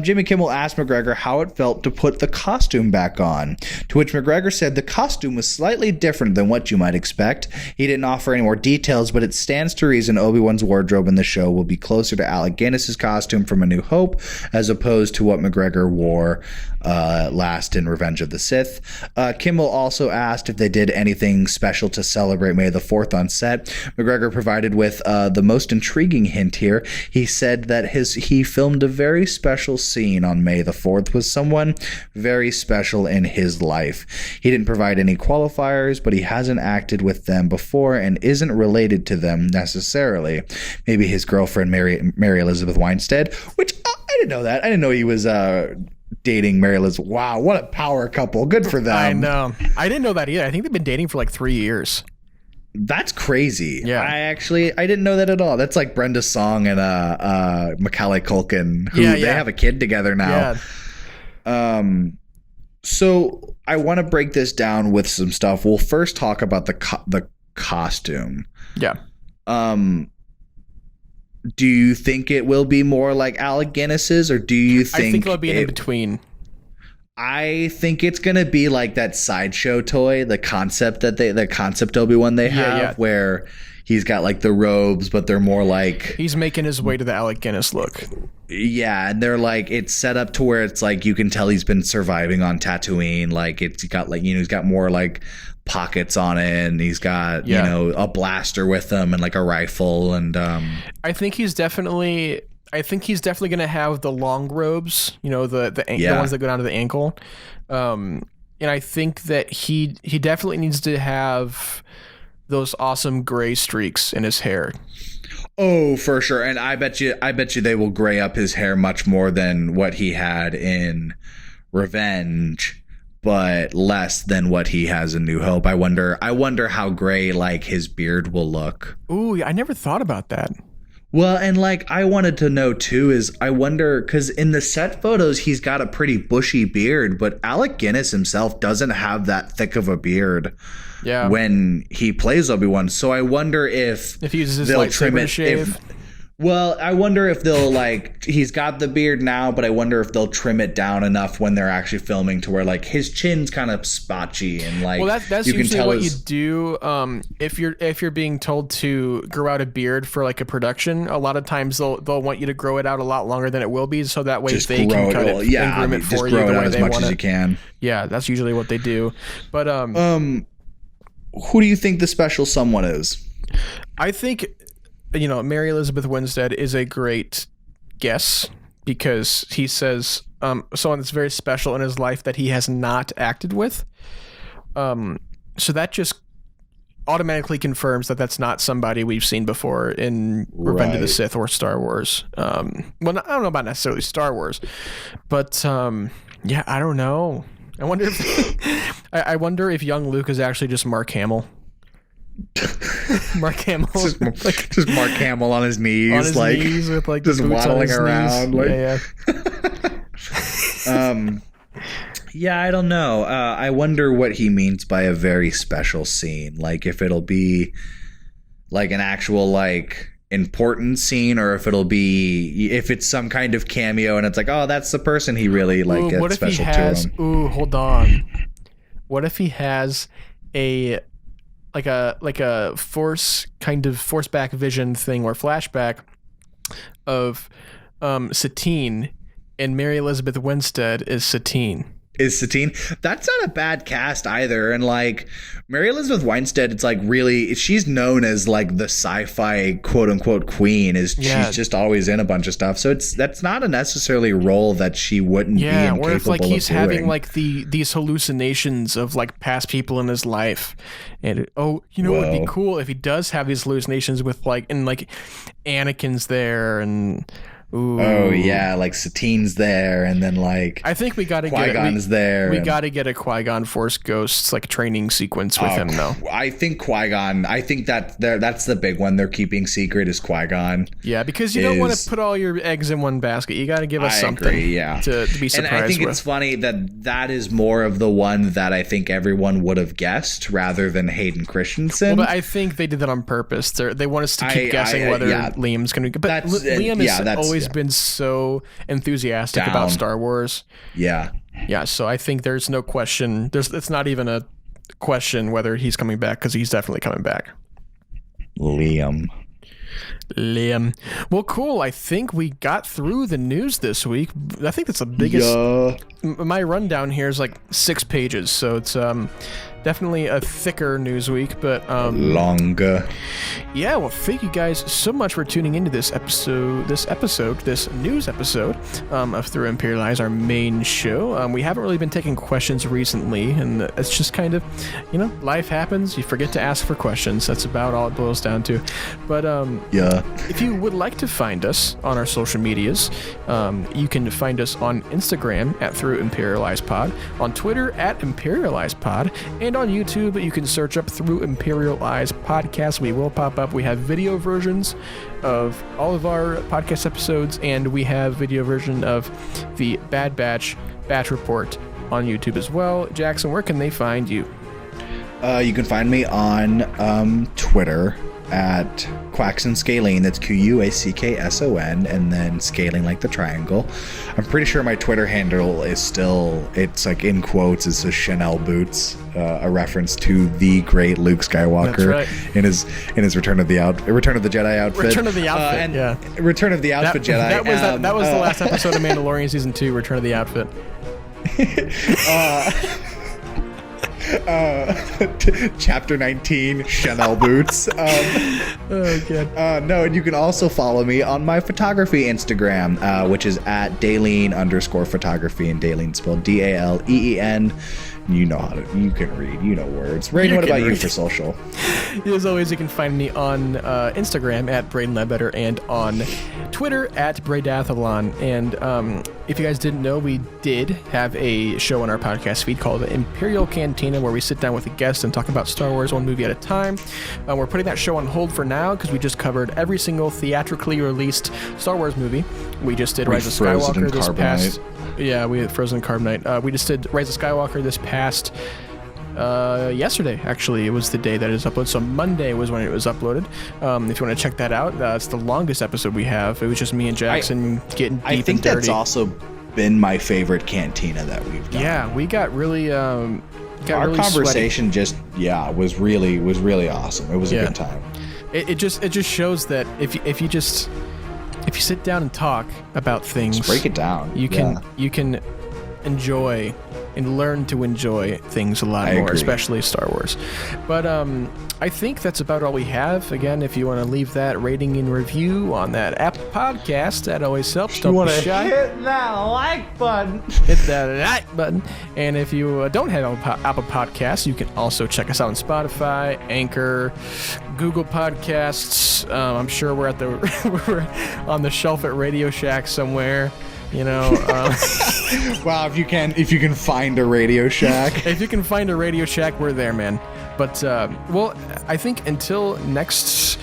Jimmy Kimmel asked McGregor how it felt to put the costume back on, to which McGregor said the costume was slightly different than what you might expect. He didn't offer any more details, but it stands to reason Obi-Wan's wardrobe in the show will be closer to Alec Guinness's costume from A New Hope, as opposed to what McGregor wore last in Revenge of the Sith. Kimmel also asked if they did anything special to celebrate May the 4th on set. McGregor provided with the most intriguing hint here. He said that he filmed a very special scene on May the 4th with someone very special in his life. He didn't provide any qualifiers, but he hasn't acted with them before and isn't related to them necessarily. Maybe his girlfriend, Mary Elizabeth Winstead, which I didn't know that. I didn't know he was dating Mary Liz. Wow, what a power couple. Good for them. I know. I didn't know that either. I think they've been dating for like 3 years. That's crazy. Yeah. I didn't know that at all. That's like Brenda Song and Macaulay Culkin, who they have a kid together now. Yeah. So I want to break this down with some stuff. We'll first talk about the costume. Yeah. Do you think it will be more like Alec Guinness's, or do you think... I think it'll be in between. I think it's going to be like that sideshow toy, the concept Obi-Wan they have, where he's got like the robes, but they're more like... He's making his way to the Alec Guinness look. Yeah, and they're like, it's set up to where it's like you can tell he's been surviving on Tatooine. Like it's got like, he's got more like pockets on it, and he's got a blaster with him and like a rifle, and I think he's definitely going to have the long robes, the ones that go down to the ankle, and I think that he definitely needs to have those awesome gray streaks in his hair. Oh, for sure. And I bet you they will gray up his hair much more than what he had in Revenge, but less than what he has in New Hope. I wonder how gray like his beard will look. Ooh, I never thought about that. Well, and like I wanted to know too is I wonder, because in the set photos he's got a pretty bushy beard, but Alec Guinness himself doesn't have that thick of a beard. Yeah. When he plays Obi-Wan, so I wonder if he uses his lightsaber to shave. Well, I wonder if they'll like, he's got the beard now, but I wonder if they'll trim it down enough when they're actually filming to where like his chin's kind of spotchy and like. Well, that's usually what you do. If you're being told to grow out a beard for like a production, a lot of times they'll want you to grow it out a lot longer than it will be, so that way just they can cut it and groom it for you the way they want it. Just grow it out as much as you can. Yeah, that's usually what they do. But who do you think the special someone is? I think Mary Elizabeth Winstead is a great guess because he says someone that's very special in his life that he has not acted with. So that just automatically confirms that that's not somebody we've seen before in Revenge of the Sith or Star Wars. Well, I don't know about necessarily Star Wars, but yeah, I don't know. I wonder if I wonder if young Luke is actually just Mark Hamill. Mark Hamill, just Mark Hamill on his knees, with like just waddling around. Yeah, I don't know. I wonder what he means by a very special scene. Like if it'll be like an actual like important scene, or if it's some kind of cameo and it's like, oh, that's the person he really like gets special to him. Ooh, hold on. What if he has a force back vision thing or flashback of Satine, and Mary Elizabeth Winstead is Satine? That's not a bad cast either. And like Mary Elizabeth Winstead, it's like really, she's known as like the sci-fi quote unquote queen. She's just always in a bunch of stuff. So that's not a necessarily role that she wouldn't be incapable or if like he's of doing. having like these hallucinations of like past people in his life, and it would be cool if he does have these hallucinations with like Anakin's there and. Ooh. Oh yeah, like Satine's there, and then like I think we got to Qui-Gon's there. We got to get a Qui-Gon Force Ghosts like training sequence with him though. I think Qui-Gon. I think that's the big one they're keeping secret is Qui-Gon. Yeah, because you don't want to put all your eggs in one basket. You got to give us something. Agree, yeah. To be surprised. And I think with. It's funny that is more of the one that I think everyone would have guessed rather than Hayden Christensen. Well, but I think they did that on purpose. They want us to keep guessing whether Liam's going to. But Liam has always been so enthusiastic about Star Wars. Yeah. So I think there's no question. It's not even a question whether he's coming back, because he's definitely coming back. Liam. Well, cool. I think we got through the news this week. I think that's the biggest. My rundown here is like 6 pages, so it's definitely a thicker news week, but longer. Yeah, well, thank you guys so much for tuning into this news episode of Through Imperial Eyes, our main show. We haven't really been taking questions recently, and it's just kind of, life happens. You forget to ask for questions. That's about all it boils down to. But if you would like to find us on our social medias, you can find us on Instagram at Through Imperial Eyes Pod, on Twitter at Imperial Eyes Pod, and on YouTube you can search up Through Imperial Eyes Podcast. We will pop up. We have video versions of all of our podcast episodes, and we have video version of the Bad Batch Report on YouTube as well. Jackson, where can they find you? You can find me on Twitter at Quackson Scalene. That's Quackson, and then scaling like the triangle. I'm pretty sure my Twitter handle is still, it's like in quotes, it says Chanel boots, a reference to the great Luke Skywalker. That's right. in his Return of the Jedi outfit. Return of the outfit, Return of the outfit Jedi. That was the last episode of Mandalorian season 2, Return of the outfit. Chapter 19, Chanel boots. No, and you can also follow me on my photography Instagram, which is at Daleen_photography, and Daleen spelled Daleen. You can read, words. Braydon, what about you for social? As always, you can find me on Instagram at braydonleadbetter and on Twitter at braydathlon. And if you guys didn't know, we did have a show on our podcast feed called the Imperial Cantina, where we sit down with a guest and talk about Star Wars one movie at a time. We're putting that show on hold for now because we just covered every single theatrically released Star Wars movie. We just did Rise of Skywalker this past... Yeah, we had Frozen Carbonite. We just did Rise of Skywalker this past yesterday. Actually, it was the day that it was uploaded. So Monday was when it was uploaded. If you want to check that out, it's the longest episode we have. It was just me and Jackson getting deep and dirty. I think that's also been my favorite cantina that we've done. Yeah, we got really. Our conversation sweaty. was really awesome. It was a good time. It just shows that if you sit down and talk about things, just break it down. You can enjoy and learn to enjoy things a lot more, especially Star Wars. But I think that's about all we have. Again, if you want to leave that rating and review on that Apple podcast, that always helps. Don't be shy. Hit that like button. Hit that like button. And if you don't have Apple Podcasts, you can also check us out on Spotify, Anchor, Google Podcasts. I'm sure we're we're on the shelf at Radio Shack somewhere. You know, Wow, if you can find a Radio Shack. if you can find a Radio Shack, we're there, man. But well, I think until next,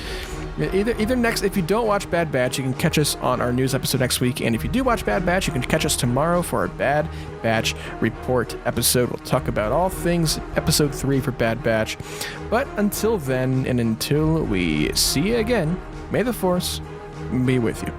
either next. If you don't watch Bad Batch, you can catch us on our news episode next week. And if you do watch Bad Batch, you can catch us tomorrow for our Bad Batch report episode. We'll talk about all things episode 3 for Bad Batch. But until then, and until we see you again, may the Force be with you.